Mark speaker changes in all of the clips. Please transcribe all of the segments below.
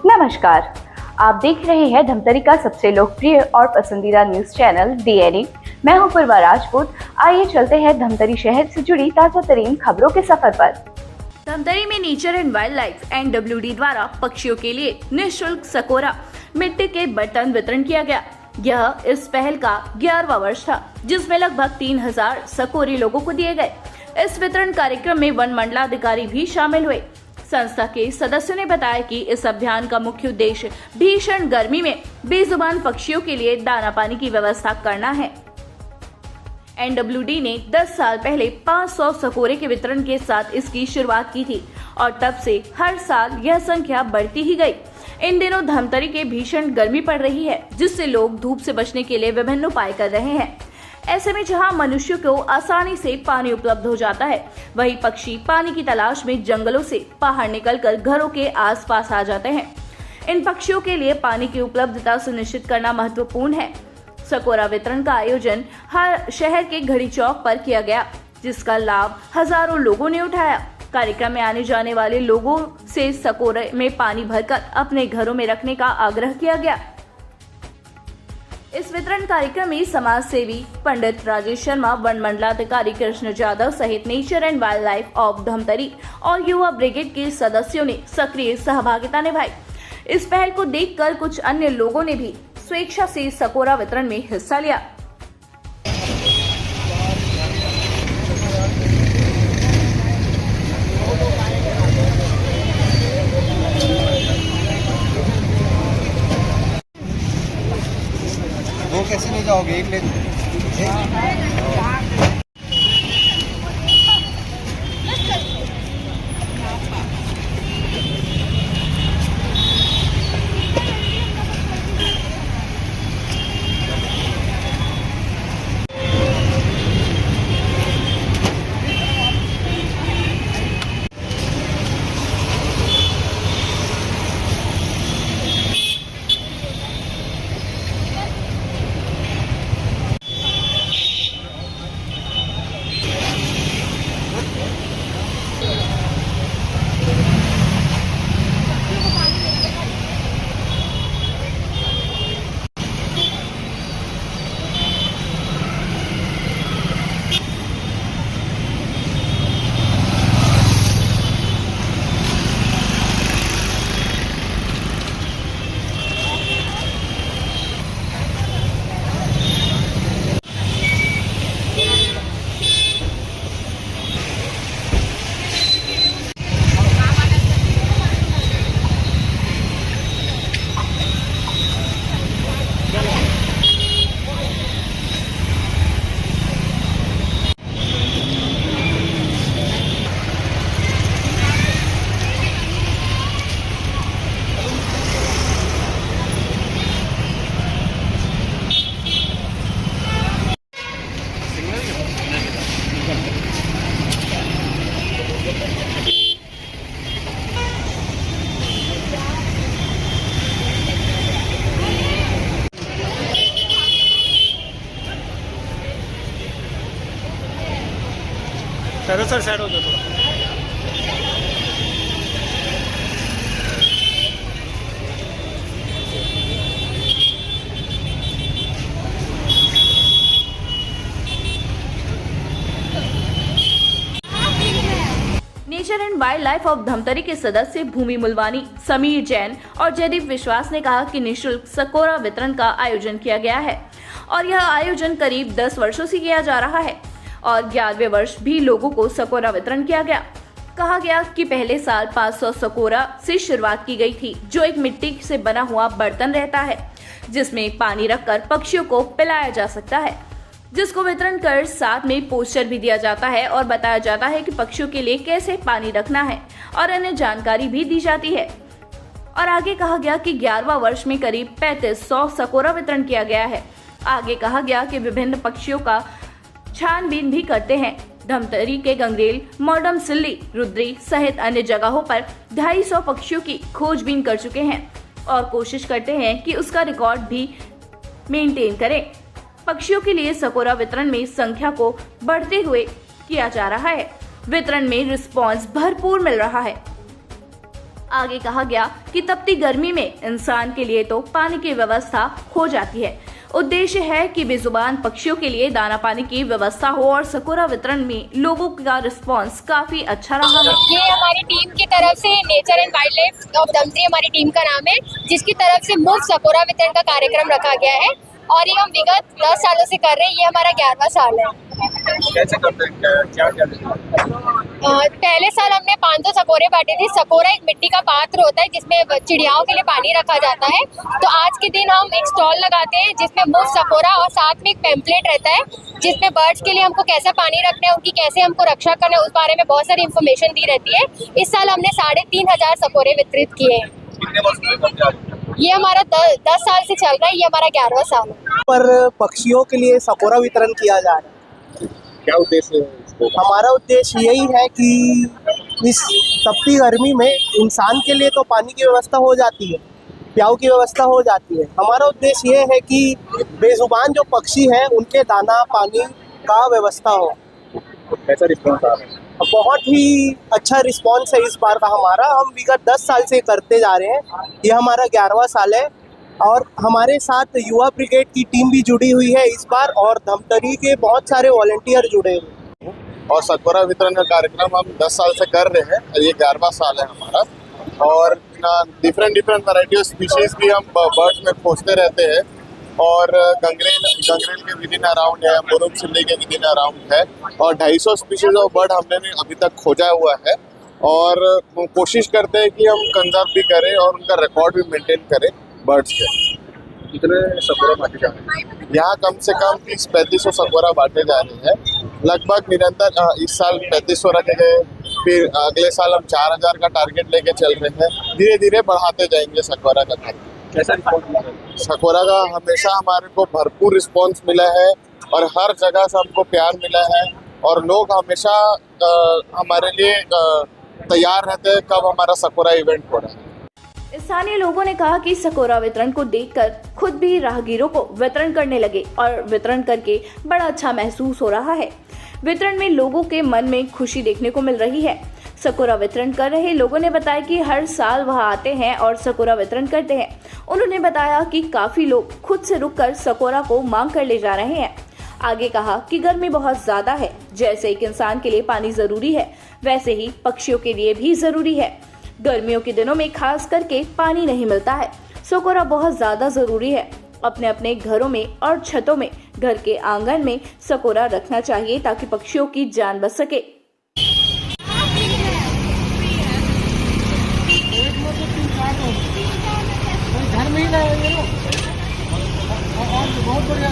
Speaker 1: नमस्कार, आप देख रहे हैं धमतरी का सबसे लोकप्रिय और पसंदीदा न्यूज चैनल डीएनए। मैं हूं पूर्वा राजपूत। आइए चलते हैं धमतरी शहर से जुड़ी ताजा तरीन खबरों के सफर पर।
Speaker 2: धमतरी में nature and wild life NWD द्वारा पक्षियों के लिए निःशुल्क सकोरा मिट्टी के बर्तन वितरण किया गया। यह इस पहल का 11वां वर्ष था, जिसमें लगभग 3000 सकोरे लोगों को दिए गए। इस वितरण कार्यक्रम में वन मंडलाधिकारी भी शामिल हुए। संस्था के सदस्यों ने बताया कि इस अभियान का मुख्य उद्देश्य भीषण गर्मी में बेजुबान पक्षियों के लिए दाना पानी की व्यवस्था करना है। NWD ने 10 साल पहले 500 सकोरे के वितरण के साथ इसकी शुरुआत की थी और तब से हर साल यह संख्या बढ़ती ही गई। इन दिनों धमतरी के भीषण गर्मी पड़ रही है, जिससे लोग धूप से बचने के लिए विभिन्न उपाय कर रहे हैं। ऐसे में जहां मनुष्यों को आसानी से पानी उपलब्ध हो जाता है, वहीं पक्षी पानी की तलाश में जंगलों से बाहर निकलकर घरों के आसपास आ जाते हैं। इन पक्षियों के लिए पानी की उपलब्धता सुनिश्चित करना महत्वपूर्ण है। सकोरा वितरण का आयोजन हर शहर के घड़ी चौक पर किया गया, जिसका लाभ हजारों लोगों ने उठाया। कार्यक्रम में आने जाने वाले लोगों से सकोरे में पानी भरकर अपने घरों में रखने का आग्रह किया गया। इस वितरण कार्यक्रम में समाज सेवी पंडित राजेश शर्मा, वन मंडलाधिकारी कृष्ण जादव सहित nature and wild life of Dhamtari और युवा ब्रिगेड के सदस्यों ने सक्रिय सहभागिता निभाई। इस पहल को देखकर कुछ अन्य लोगों ने भी स्वेच्छा से सकोरा वितरण में हिस्सा लिया।
Speaker 3: वो कैसे ले जाओगे? एक ले सर साइड हो जाओ थोड़ा।
Speaker 2: Nature and wild life of Dhamtari के सदस्य भूमि मुलवानी, समीर जैन और जयदीप विश्वास ने कहा कि निःशुल्क सकोरा वितरण का आयोजन किया गया है और यह आयोजन करीब 10 वर्षों से किया जा रहा है और 11वें वर्ष भी लोगों को सकोरा वितरण किया गया। कहा गया कि पहले साल 500 सकोरा से शुरुआत की गई थी, जो एक मिट्टी से बना हुआ बर्तन रहता है, जिसमें पानी रखकर पक्षियों को पिलाया जा सकता है, जिसको वितरण कर साथ में पोस्टर भी दिया जाता है और बताया जाता है कि पक्षियों के लिए कैसे पानी रखना है और अन्य जानकारी भी दी जाती है। और आगे कहा गया कि 11वां वर्ष में करीब 3500 सकोरा वितरण किया गया है। आगे कहा गया कि विभिन्न पक्षियों का छानबीन भी करते हैं। धमतरी के गंगरेल, मॉडम सिल्ली, रुद्री सहित अन्य जगहों पर 250 पक्षियों की खोजबीन कर चुके हैं और कोशिश करते हैं कि उसका रिकॉर्ड भी मेंटेन करें। पक्षियों के लिए सकोरा वितरण में संख्या को बढ़ते हुए किया जा रहा है। वितरण में रिस्पॉन्स भरपूर मिल रहा है। आगे कहा गया कि तपती गर्मी में इंसान के लिए तो पानी की व्यवस्था हो जाती है। उद्देश्य है कि बेजुबान पक्षियों के लिए दाना पानी की व्यवस्था हो और सकोरा वितरण में लोगों का रिस्पांस काफी अच्छा रहा है।
Speaker 4: ये हमारी टीम की तरफ से nature and wild life of Dhamtari हमारी टीम का नाम है, जिसकी तरफ से मुफ्त सकोरा वितरण का कार्यक्रम रखा गया है और ये हम विगत 10 सालों से कर रहे हैं। ये हमारा 11वां साल है।
Speaker 3: कैसे करते हैं, क्या
Speaker 4: पहले साल हमने 500 सकोरे बांटे थे। सकोरा एक मिट्टी का पात्र होता है जिसमें चिड़ियाओं के लिए पानी रखा जाता है। तो आज के दिन हम एक स्टॉल लगाते हैं जिसमें मुफ्त सकोरा और साथ में एक पैम्पलेट रहता है जिसमें बर्ड्स के लिए हमको कैसा पानी रखना है, उनकी कैसे हमको रक्षा करना है, उस बारे में बहुत सारी इन्फॉर्मेशन दी रहती है। इस साल हमने 3500 सकोरे वितरित किए हैं। ये हमारा 10 साल से चल रहा है। ये हमारा 11वां साल है।
Speaker 5: पर पक्षियों के लिए सकोरा वितरण किया जा रहा है।
Speaker 3: क्या उद्देश्य है इसको?
Speaker 5: हमारा उद्देश्य यही है कि इस तपती गर्मी में इंसान के लिए तो पानी की व्यवस्था हो जाती है, प्याऊ की व्यवस्था हो जाती है। हमारा उद्देश्य ये है कि बेजुबान जो पक्षी हैं उनके दाना पानी का व्यवस्था हो।
Speaker 3: कैसा रिस्पॉन्स आ रहा है?
Speaker 5: बहुत ही अच्छा रिस्पॉन्स है इस बार का हमारा। हम विगत 10 साल से करते जा रहे हैं। ये हमारा 11वां साल है और हमारे साथ युवा ब्रिगेड की टीम भी जुड़ी हुई है इस बार और धमतरी के बहुत सारे वॉलंटियर जुड़े हुए हैं।
Speaker 6: और सकोरा वितरण का कार्यक्रम हम 10 साल से कर रहे हैं और ये 11वां साल है हमारा। और डिफरेंट वैरायटी ऑफ स्पीशीज भी हम बर्ड्स में खोजते रहते हैं और गंगरेल के विदिन अराउंड है, मुरुम सिल्ली के विदिन अराउंड है और 250 स्पीशीज ऑफ बर्ड हमने अभी तक खोजा हुआ है और कोशिश करते हैं कि हम कंजर्व भी करें और उनका रिकॉर्ड भी मेंटेन करें बर्ड्स के।
Speaker 3: कितने सकोरा बांटे जा रहे हैं?
Speaker 6: यहाँ कम से कम 30-3500 सकोरा बांटे जा रहे हैं लगभग निरंतर। इस साल 3500 रखे गए, फिर अगले साल हम 4000 का टारगेट लेके चल रहे हैं। धीरे धीरे बढ़ाते जाएंगे सकोरा का टारगेट।
Speaker 3: कैसा रिस्पॉन्स मिल रहा है?
Speaker 6: सकोरा का हमेशा हमारे को भरपूर रिस्पॉन्स मिला है और हर जगह से हमको प्यार मिला है और लोग हमेशा हमारे लिए तैयार रहते हैं कब हमारा सकोरा इवेंट हो रहा है।
Speaker 2: स्थानीय लोगों ने कहा कि सकोरा वितरण को देखकर खुद भी राहगीरों को वितरण करने लगे और वितरण करके बड़ा अच्छा महसूस हो रहा है। वितरण में लोगों के मन में खुशी देखने को मिल रही है। सकोरा वितरण कर रहे लोगों ने बताया कि हर साल वह आते हैं और सकोरा वितरण करते हैं। उन्होंने बताया कि काफी लोग खुद से रुककर सकोरा को मांग कर ले जा रहे हैं। आगे कहा कि गर्मी बहुत ज्यादा है, जैसे एक इंसान के लिए पानी जरूरी है वैसे ही पक्षियों के लिए भी जरूरी है। गर्मियों के दिनों में खास करके पानी नहीं मिलता है। सकोरा बहुत ज्यादा जरूरी है। अपने अपने घरों में और छतों में, घर के आंगन में सकोरा रखना चाहिए ताकि पक्षियों की जान बच सके।
Speaker 5: घर में ही रहेंगे ना और बहुत बढ़िया।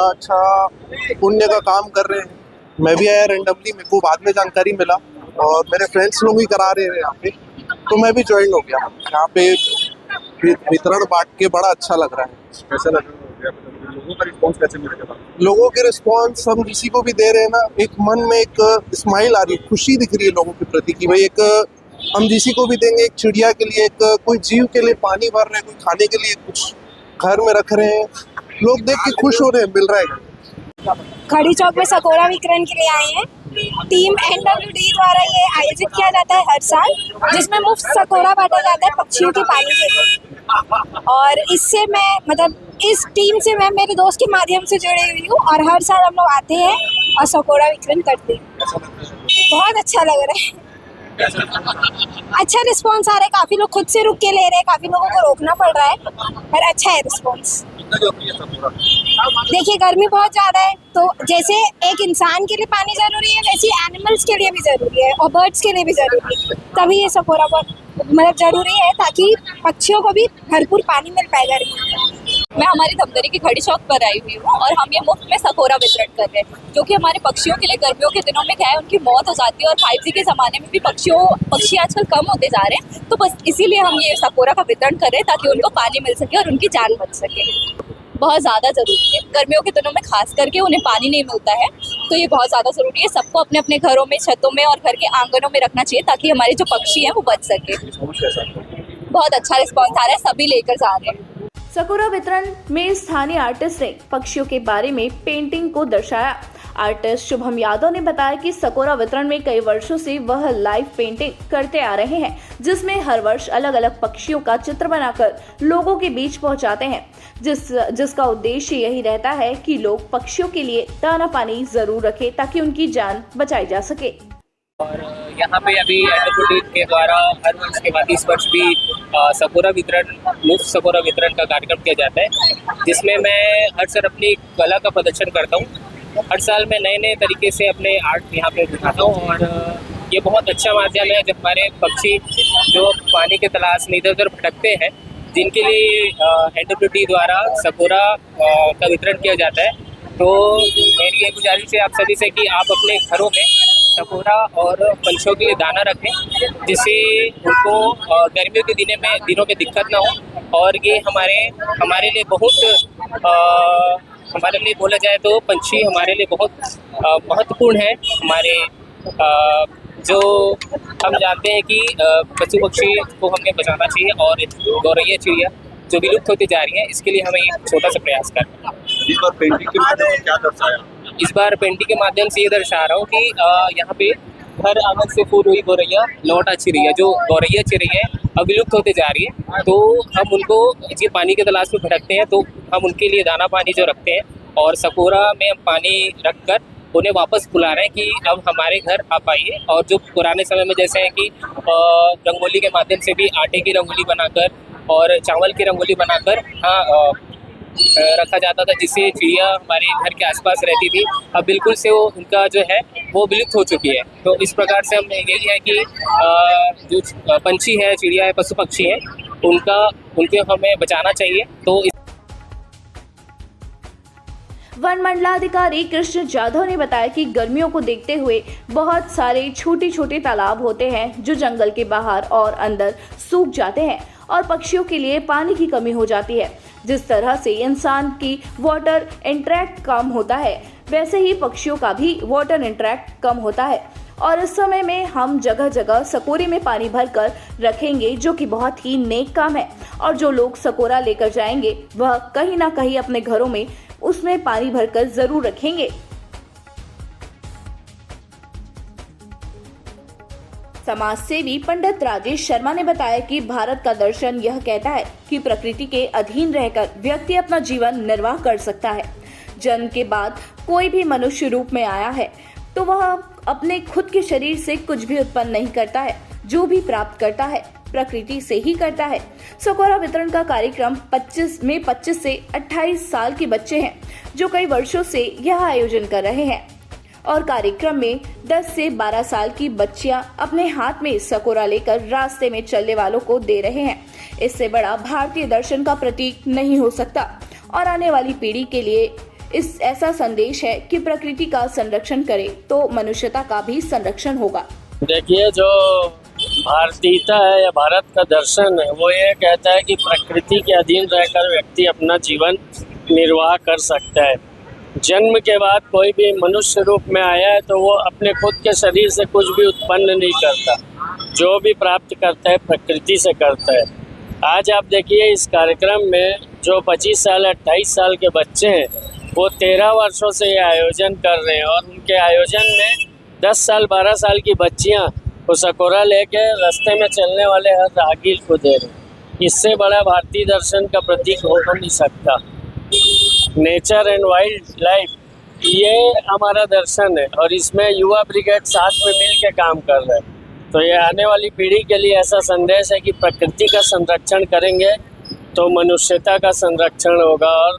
Speaker 6: अच्छा पुण्य का काम कर रहे हैं। मैं भी आया रेंडमली, मेरे को बाद में जानकारी मिला और मेरे फ्रेंड्स लोग भी करा रहे हैं यहाँ पे, तो मैं भी ज्वाइन हो गया। यहाँ पे वितरण बांट के बड़ा अच्छा लग रहा है।
Speaker 3: कैसा लग रहा है? लोगों का रिस्पॉन्स कैसे मिलेगा?
Speaker 6: लोगों के रिस्पॉन्स हम किसी को भी दे रहे हैं ना, एक मन में एक स्माइल आ रही है, खुशी दिख रही है लोगों के प्रति कि भाई एक हम किसी को भी देंगे, एक चिड़िया के लिए, एक कोई जीव के लिए पानी भर रहे हैं, कोई खाने के लिए कुछ घर में रख रहे हैं, लोग देख के खुश हो रहे हैं, मिल रहा है।
Speaker 7: खड़ी चौक में सकोरा वितरण के लिए आए हैं। टीम NWD द्वारा ये आयोजित किया जाता है हर साल, जिसमें मुफ्त सकोरा बांटा जाता है पक्षियों के पानी के लिए। और इससे मैं इस टीम से मैं मेरे दोस्त के माध्यम से जुड़ी हुई हूँ और हर साल हम लोग आते हैं और सकोरा वितरण करते हैं। बहुत अच्छा लग रहा है, अच्छा रिस्पॉन्स आ रहा है। काफ़ी लोग खुद से रुक के ले रहे हैं, काफ़ी लोगों को रोकना पड़ रहा है, पर अच्छा है रिस्पॉन्स। देखिए गर्मी बहुत ज़्यादा है, तो जैसे एक इंसान के लिए पानी ज़रूरी है, वैसे एनिमल्स के लिए भी ज़रूरी है और बर्ड्स के लिए भी ज़रूरी है। तभी ये सकोरा बहुत ज़रूरी है, ताकि पक्षियों को भी भरपूर पानी मिल पाए गर्मी में।
Speaker 8: मैं हमारी धमतरी की खड़ी चौक पर आई हुई हूँ और हम ये मुफ्त में सकोरा वितरण कर रहे हैं, क्योंकि हमारे पक्षियों के लिए गर्मियों के दिनों में क्या है, उनकी मौत हो जाती है और 5G के ज़माने में भी पक्षी आजकल कम होते जा रहे हैं। तो बस इसीलिए हम ये सकोरा का वितरण कर रहे हैं, ताकि उनको पानी मिल सके और उनकी जान बच सके। बहुत ज़्यादा ज़रूरी है, गर्मियों के दिनों में खास करके उन्हें पानी नहीं मिलता है, तो ये बहुत ज़्यादा ज़रूरी है। सबको अपने अपने घरों में, छतों में और घर के आंगनों में रखना चाहिए, ताकि हमारे जो पक्षी हैं वो बच सके। बहुत अच्छा रिस्पॉन्स आ रहा है, सभी लेकर जा रहे हैं।
Speaker 2: सकोरा वितरण में स्थानीय आर्टिस्ट ने पक्षियों के बारे में पेंटिंग को दर्शाया। आर्टिस्ट शुभम यादव ने बताया कि सकोरा वितरण में कई वर्षों से वह लाइव पेंटिंग करते आ रहे हैं, जिसमें हर वर्ष अलग अलग पक्षियों का चित्र बनाकर लोगों के बीच पहुंचाते हैं, जिसका उद्देश्य यही रहता है कि लोग पक्षियों के लिए दाना पानी जरूर रखें, ताकि उनकी जान बचाई जा सके।
Speaker 9: और यहाँ पे अभी NWD के द्वारा हर वर्ष के बाद इस वर्ष भी सकोरा वितरण, मुफ्त सकोरा वितरण का कार्यक्रम किया जाता है, जिसमें मैं हर साल अपनी कला का प्रदर्शन करता हूँ। हर साल मैं नए नए तरीके से अपने आर्ट यहाँ पे दिखाता हूँ और ये बहुत अच्छा माध्यम है जब हमारे पक्षी जो पानी के तलाश में इधर उधर भटकते हैं, जिनके लिए NWD द्वारा सकोरा का वितरण किया जाता है। तो मेरी ये गुजारिश है आप सभी से कि आप अपने घरों में सकोरा और पंछियों के लिए दाना रखें, जिससे उनको गर्मियों के दिनों में दिक्कत ना हो। और ये हमारे लिए हमारे लिए बोला जाए तो पंछी हमारे लिए बहुत महत्वपूर्ण है। हमारे जो हम जानते हैं कि पशु पक्षी को हमें बचाना चाहिए और गौरैया चिड़िया जो विलुप्त होती जा रही है, इसके लिए हमें एक छोटा सा प्रयास करना है।
Speaker 3: इस बार पेंटिंग के माध्यम से क्या दर्शाया?
Speaker 9: इस बार पेंटिंग के माध्यम से ये दर्शा रहा हूँ कि यहाँ पे हर आंगन से फूल हुई गौरैया लौट अच्छी रही है। जो गौरैया चिड़िया है अब विलुप्त होते जा रही है, तो हम उनको ये पानी के तलाश में भटकते हैं, तो हम उनके लिए दाना पानी जो रखते हैं और सकोरा में हम पानी रखकर उन्हें वापस बुला रहे हैं कि अब हमारे घर आप आइए। और जो पुराने समय में जैसे है कि रंगोली के माध्यम से भी आटे की रंगोली बनाकर और चावल की रंगोली बनाकर रखा जाता था, जिससे चिड़िया हमारे घर के आसपास रहती थी। अब बिल्कुल से वो उनका जो है वो विलुप्त हो चुकी है। तो इस प्रकार से हम यही है कि जो पंछी है, चिड़िया है, पशु पक्षी हैं, उनके हमें बचाना चाहिए। तो
Speaker 2: वन मंडलाधिकारी कृष्ण जाधव ने बताया कि गर्मियों को देखते हुए बहुत सारे छोटे छोटे तालाब होते हैं जो जंगल के बाहर और अंदर सूख जाते हैं और पक्षियों के लिए पानी की कमी हो जाती है। जिस तरह से इंसान की वाटर इंटरेक्ट कम होता है, वैसे ही पक्षियों का भी वाटर इंटरेक्ट कम होता है। और इस समय में हम जगह जगह सकोरे में पानी भरकर रखेंगे, जो कि बहुत ही नेक काम है। और जो लोग सकोरा लेकर जाएंगे वह कहीं ना कहीं अपने घरों में उसमें पानी भरकर जरूर रखेंगे। समाज सेवी पंडित राजेश शर्मा ने बताया कि भारत का दर्शन यह कहता है कि प्रकृति के अधीन रहकर व्यक्ति अपना जीवन निर्वाह कर सकता है। जन्म के बाद कोई भी मनुष्य रूप में आया है तो वह अपने खुद के शरीर से कुछ भी उत्पन्न नहीं करता है, जो भी प्राप्त करता है प्रकृति से ही करता है। सकोरा वितरण का कार्यक्रम 25 से 28 साल के बच्चे हैं जो कई वर्षों से यह आयोजन कर रहे हैं और कार्यक्रम में 10 से 12 साल की बच्चियां अपने हाथ में सकोरा लेकर रास्ते में चलने वालों को दे रहे हैं। इससे बड़ा भारतीय दर्शन का प्रतीक नहीं हो सकता और आने वाली पीढ़ी के लिए इस ऐसा संदेश है कि प्रकृति का संरक्षण करे तो मनुष्यता का भी संरक्षण होगा।
Speaker 10: देखिए, जो भारतीयता है या भारत का दर्शन है वो ये कहता है कि प्रकृति के अधीन रहकर व्यक्ति अपना जीवन निर्वाह कर सकता है। जन्म के बाद कोई भी मनुष्य रूप में आया है तो वो अपने खुद के शरीर से कुछ भी उत्पन्न नहीं करता, जो भी प्राप्त करता है प्रकृति से करता है। आज आप देखिए इस कार्यक्रम में जो 25 साल 28 साल के बच्चे हैं वो 13 वर्षों से ये आयोजन कर रहे हैं और उनके आयोजन में 10 साल 12 साल की बच्चियां वो सकोरा लेके रास्ते में चलने वाले हर राहगीर को दे रहे हैं। इससे बड़ा भारतीय दर्शन का प्रतीक हो नहीं सकता। नेचर एंड वाइल्ड लाइफ ये हमारा दर्शन है और इसमें युवा ब्रिगेड साथ में मिल के काम कर रहे हैं। तो ये आने वाली पीढ़ी के लिए ऐसा संदेश है कि प्रकृति का संरक्षण करेंगे तो मनुष्यता का संरक्षण होगा और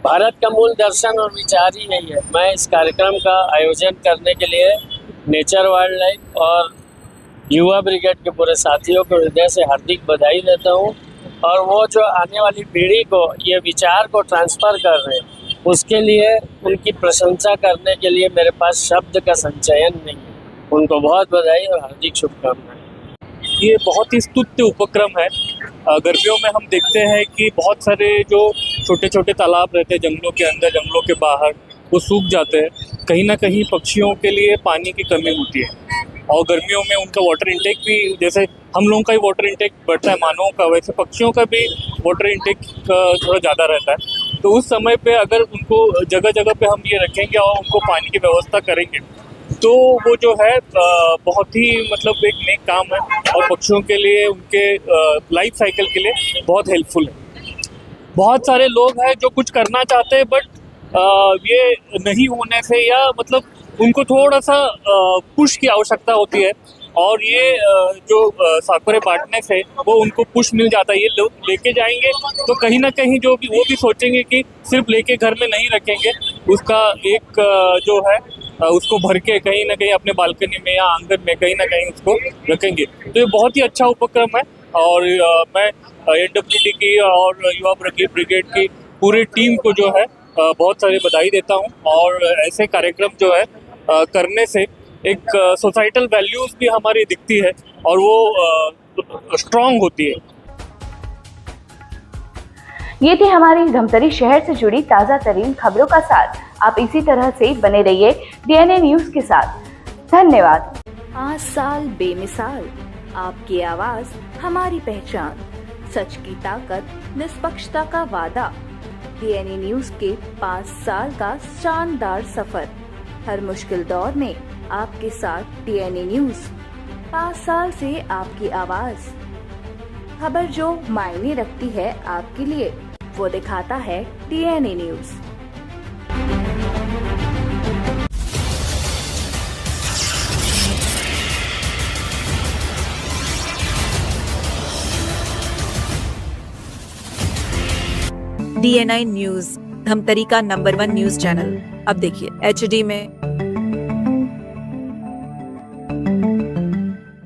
Speaker 10: भारत का मूल दर्शन और विचार ही यही है। मैं इस कार्यक्रम का आयोजन करने के लिए नेचर वाइल्ड लाइफ और युवा ब्रिगेड के पूरे साथियों को हृदय से हार्दिक बधाई देता हूँ। और वो जो आने वाली पीढ़ी को ये विचार को ट्रांसफ़र कर रहे हैं उसके लिए उनकी प्रशंसा करने के लिए मेरे पास शब्द का संचयन नहीं है। उनको बहुत बधाई और हार्दिक शुभकामनाएं।
Speaker 11: ये बहुत ही स्तुत्य उपक्रम है। गर्मियों में हम देखते हैं कि बहुत सारे जो छोटे छोटे तालाब रहते हैं जंगलों के अंदर, जंगलों के बाहर, वो सूख जाते हैं। कहीं ना कहीं पक्षियों के लिए पानी की कमी होती है और गर्मियों में उनका वाटर इंटेक भी, जैसे हम लोगों का ही वाटर इंटेक बढ़ता है मानवों का, वैसे पक्षियों का भी वाटर इंटेक थोड़ा ज़्यादा रहता है। तो उस समय पे अगर उनको जगह जगह पे हम ये रखेंगे और उनको पानी की व्यवस्था करेंगे तो वो जो है बहुत ही मतलब एक नेक काम है और पक्षियों के लिए, उनके लाइफ साइकिल के लिए बहुत हेल्पफुल है। बहुत सारे लोग हैं जो कुछ करना चाहते हैं बट ये नहीं होने से या मतलब उनको थोड़ा सा पुश की आवश्यकता होती है और ये जो साकोरे बांटने से वो उनको पुश मिल जाता है। ये लोग लेके जाएंगे तो कहीं ना कहीं जो भी वो भी सोचेंगे कि सिर्फ लेके घर में नहीं रखेंगे, उसका एक जो है उसको भर के कहीं ना कहीं अपने बालकनी में या आंगन में कहीं ना कहीं उसको रखेंगे। तो ये बहुत ही अच्छा उपक्रम है और मैं NWD की और युवा ब्रिगेड की पूरी टीम को जो है बहुत सारी बधाई देता हूँ। और ऐसे कार्यक्रम जो है करने से एक सोसाइटल वैल्यूज भी हमारी दिखती है और वो स्ट्रांग होती है।
Speaker 1: ये थी हमारी धमतरी शहर से जुड़ी ताज़ा तरीन खबरों का साथ। आप इसी तरह से बने रहिए DNA न्यूज़ के साथ। धन्यवाद।
Speaker 2: 5 साल बेमिसाल, आपकी आवाज हमारी पहचान, सच की ताकत, निष्पक्षता का वादा। DNA न्यूज़ के 5 साल का शानदार सफर, हर मुश्किल दौर में आपके साथ DNA न्यूज़। 5 साल से आपकी आवाज, खबर जो मायने रखती है आपके लिए, वो दिखाता है DNA news.
Speaker 12: DNI news, Dhamtari का नंबर 1 न्यूज चैनल। अब देखिए HD में,